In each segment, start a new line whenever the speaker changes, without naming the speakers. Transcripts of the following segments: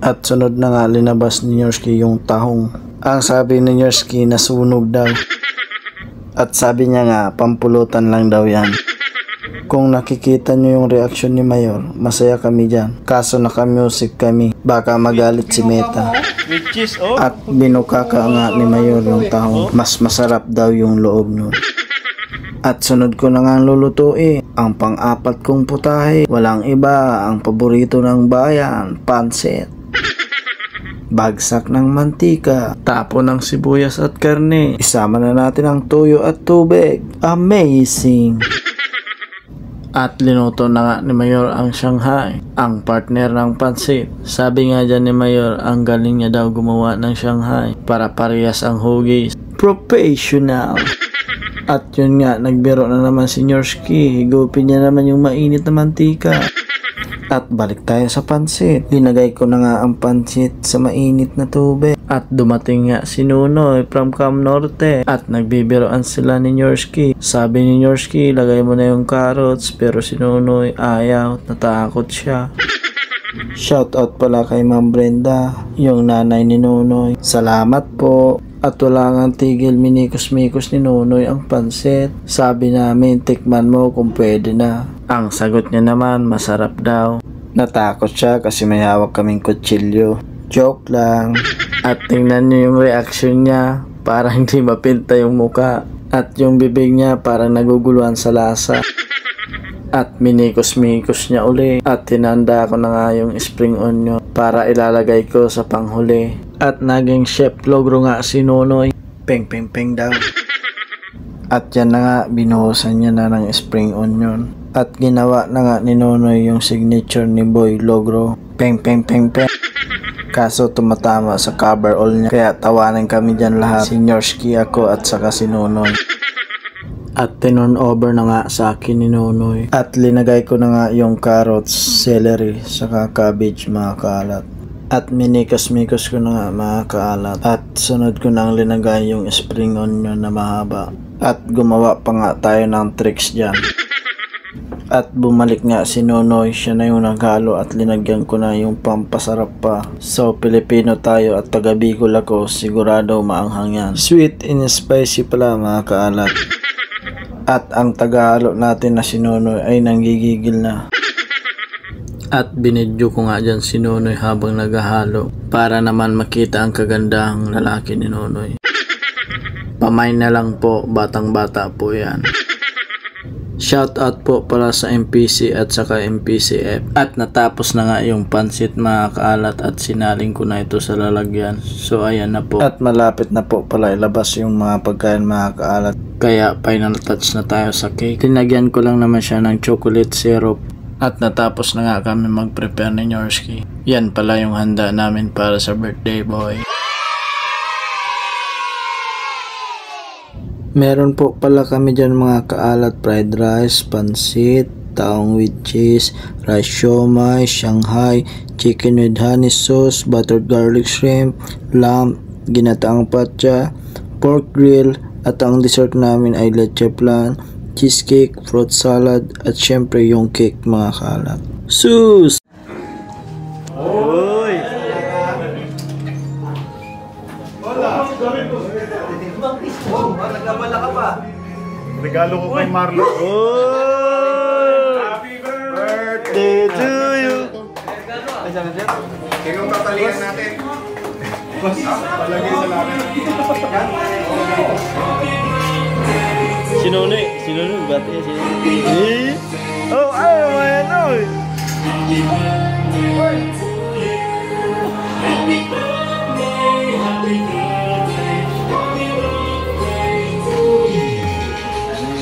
At sunod na nga linabas ni Nyorski yung tahong. Ang sabi ni Nyorski nasunog daw. At sabi niya nga pampulutan lang daw yan. Kung nakikita nyo yung reaksyon ni Mayor, masaya kami dyan. Kaso naka-music kami, baka magalit si Meta. At binukaka nga ni Mayor yung tahong. Mas masarap daw yung loob nun. At sunod ko na nga lulutuin ang pang-apat kong putahe. Walang iba, ang paborito ng bayan, pansit. Bagsak ng mantika, tapo ng sibuyas at karne. Isama na natin ang tuyo at tubig. Amazing! At linuto na nga ni Mayor ang Shanghai, ang partner ng pansit. Sabi nga dyan ni Mayor, ang galing niya daw gumawa ng Shanghai para parehas ang hugis. Professional! At yun nga, nagbiro na naman si Nyorski. Higupin niya naman yung mainit na mantika. At balik tayo sa pansit. Linagay ko na nga ang pansit sa mainit na tubig. At dumating nga si Nunoy from Cam Norte. At nagbibiroan sila ni Nyorski. Sabi ni Nyorski, lagay mo na yung carrots. Pero si Nunoy ayaw, natakot siya. Shoutout pala kay Ma'am Brenda, yung nanay ni Nunoy. Salamat po. At wala nga tigil minikos-mikos ni Nunoy ang pansit. Sabi namin, tikman mo kung pwede na. Ang sagot niya naman, masarap daw. Natakot siya kasi may hawak kaming kutsilyo. Joke lang. At tingnan niyo yung reaction niya, parang hindi mapinta yung muka. At yung bibig niya parang naguguluhan sa lasa. At minikos-mikos niya uli. At tinanda ko na nga yung spring onion para ilalagay ko sa panghuli. At naging chef logro nga si Nunoy. Peng peng peng daw. At yan na nga, binuhusan niya na ng spring onion. At ginawa na nga ni Nunoy yung signature ni Boy Logro. Peng peng peng peng. Kaso tumatama sa coverall niya. Kaya tawanan kami dyan lahat. Si Nyorski, ako at saka si Nunoy. At tinon over na nga sa akin ni Nunoy. At linagay ko na nga yung carrots, celery, saka cabbage mga kaalat. At minikas-mikos ko na nga mga kaalat. At sunod ko nang linagay yung spring onion na mahaba. At gumawa pa nga tayo ng tricks dyan. At bumalik nga si Nunoy, siya na yung naghalo at linagyan ko na yung pampasarap pa. So Pilipino tayo at taga Bicol ako, sigurado maanghang yan. Sweet and spicy pala mga kaalat. At ang tagahalo natin na si Nunoy ay nanggigigil na. At binidyo ko nga dyan si Nunoy habang naghahalo para naman makita ang kagandahang lalaki ni Nunoy. Pamay na lang po, batang bata po yan. Shoutout po pala sa MPC at saka MPCF. At natapos na nga yung pansit mga kaalat at sinaling ko na ito sa lalagyan. So ayan na po. At malapit na po pala ilabas yung mga pagkain mga kaalat. Kaya final touch na tayo sa cake. Tinagyan ko lang naman siya ng chocolate syrup. At natapos na nga kami mag-prepare ni Nyorski. Yan pala yung handa namin para sa birthday boy. Meron po pala kami dyan mga kaalat, fried rice, pansit, taong with cheese, rice siomai, Shanghai, chicken with honey sauce, buttered garlic shrimp, lamb, ginataang patya, pork grill, at ang dessert namin ay leche flan, cheesecake, fruit salad, at syempre yung cake mga kaalat. Sus! Oy!
Nagkabala ka pa.
Regalo ko kay Marlo.
Happy
Birthday to you!
Sinong tatalian natin?
Palagay sa lamin.
Sinunoy, bati ya sinunoy. Oh, ayaw mo yan, oy!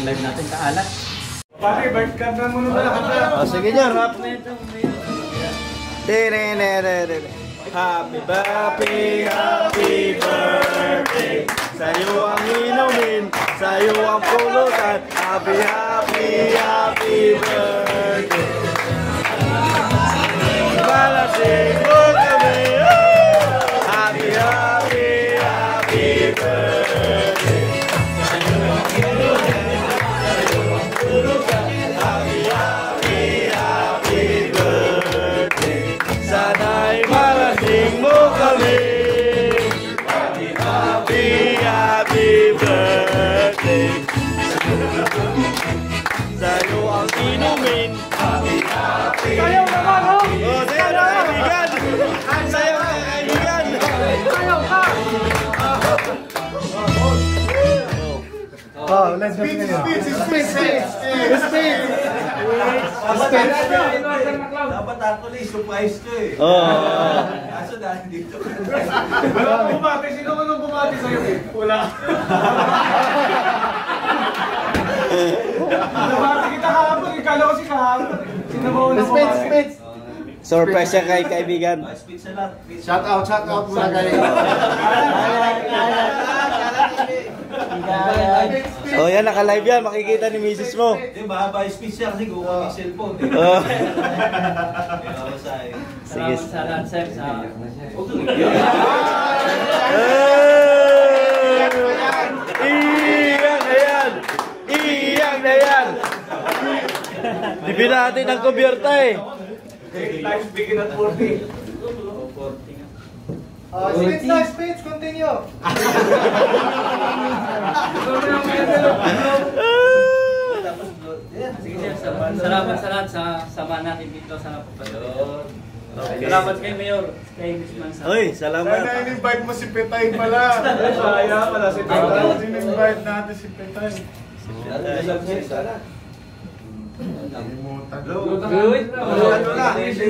Live natin kaalat. Pare, kantan mo naman ang kanta.
Oh, sige niya, rap na ito. Happy birthday, happy birthday. Sa'yo ang inumin, sa'yo ang pulutan. Happy, happy, happy birthday. Malasing mo kami. Happy, happy, happy birthday. Sa'yo ang inumin, sa'yo ang pulutan. Happy, happy, happy birthday. Sana'y malasing
Sayaw naman, oh!
Oh, sayaw na kaibigan! Sayaw na kaibigan!
Sayaw ka!
Oh, let's go. Speed.
Dapat actually, surprise ko eh. Kaso dahil dito.
Wala bumati. Sino ko nung bumati sa'yo? Wala. Nabati kita kahapon. Ikala ko si kahapon. Sino mo unang bumati?
Surprise siya kay kaibigan.
Speed sa lahat.
Shout out muna kayo.
Oh, yan, naka-live yan. Makikita ni misis mo.
Hindi, mahaba yung speech siya kasi gumawa ng cellphone.
Sige.
Salamat sir sa
Iyak na yan! Iyak na yan! Di natin ang kubyerta eh.
Life begin at 40.
Speed, continue.
salamat sa lahat sa sama natin dito sa pagpatuloy. Salamat kay Mayor, kay Misman sa.
Uy, salamat.
In-invite mo si Petay pala.
Sayang pala si Tita.
In-invite natin si Petay.
Good.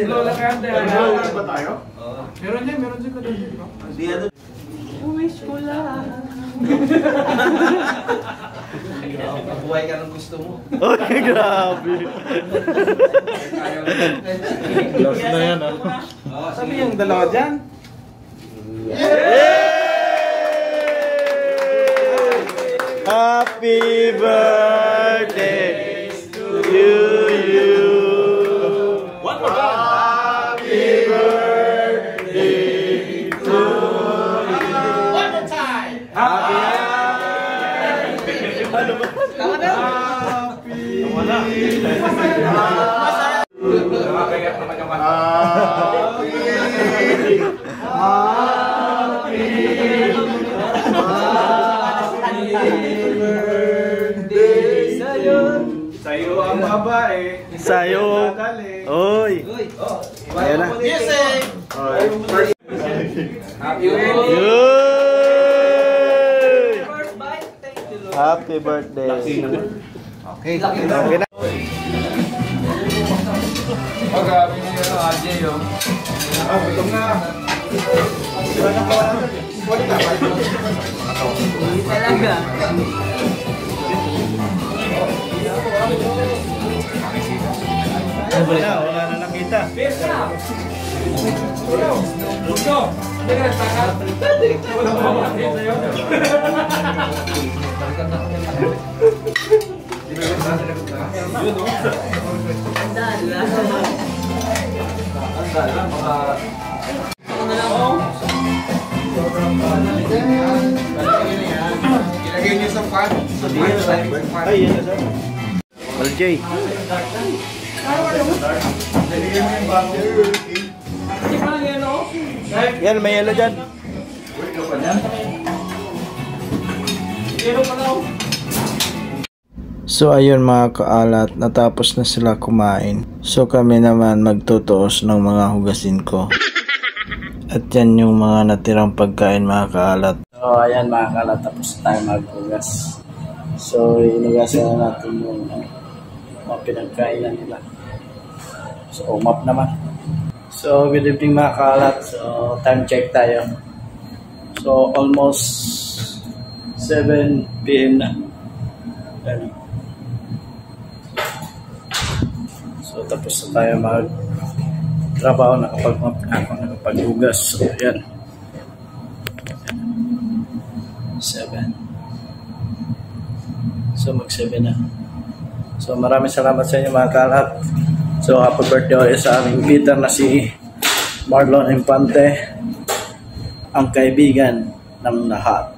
Lola Kante.
Nag-vlog ba tayo?
Meron dyan kadali.
Hindi ano. Buhay ka ng gusto mo.
Uy, grabe.
Close na yan,
Sabi yung dalawa dyan.
Happy birthday to you.
One more time.
Happy birthday to
One more time.
Nakakayak naman yung kanta. Sa'yo ang babae.
Sa'yo.
Dadali.
Uy. Ayan na.
Music.
Happy birthday.
Yay! Happy birthday. Okay na.
Grabe niyo yung AJ yun. Gutom na.
Talaga.
Wala na nakita.
Ilagay niyo sa pan.
Ay, yan na sir. LJ. Yan, may yellow dyan. So ayun mga kaalat, natapos na sila kumain. So kami naman magtutuos ng mga hugasin ko. At yan yung mga natirang pagkain mga kaalat. So ayan mga kaalat, tapos tayo maghugas. So inugasan na natin yung mga pinagkainan nila. So umap naman. So good evening mga kaalat. So time check tayo. So almost 7 PM na. Ayan. So tapos na tayo mag-trabaho, nakapaghugas. So yan. 7. So mag-7 na. So maraming salamat sa inyo mga kaalat. So happy birthday ulit sa aming Peter na si Marlon Infante, ang kaibigan ng lahat.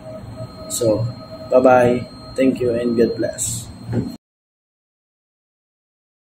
So bye bye. Thank you and God bless.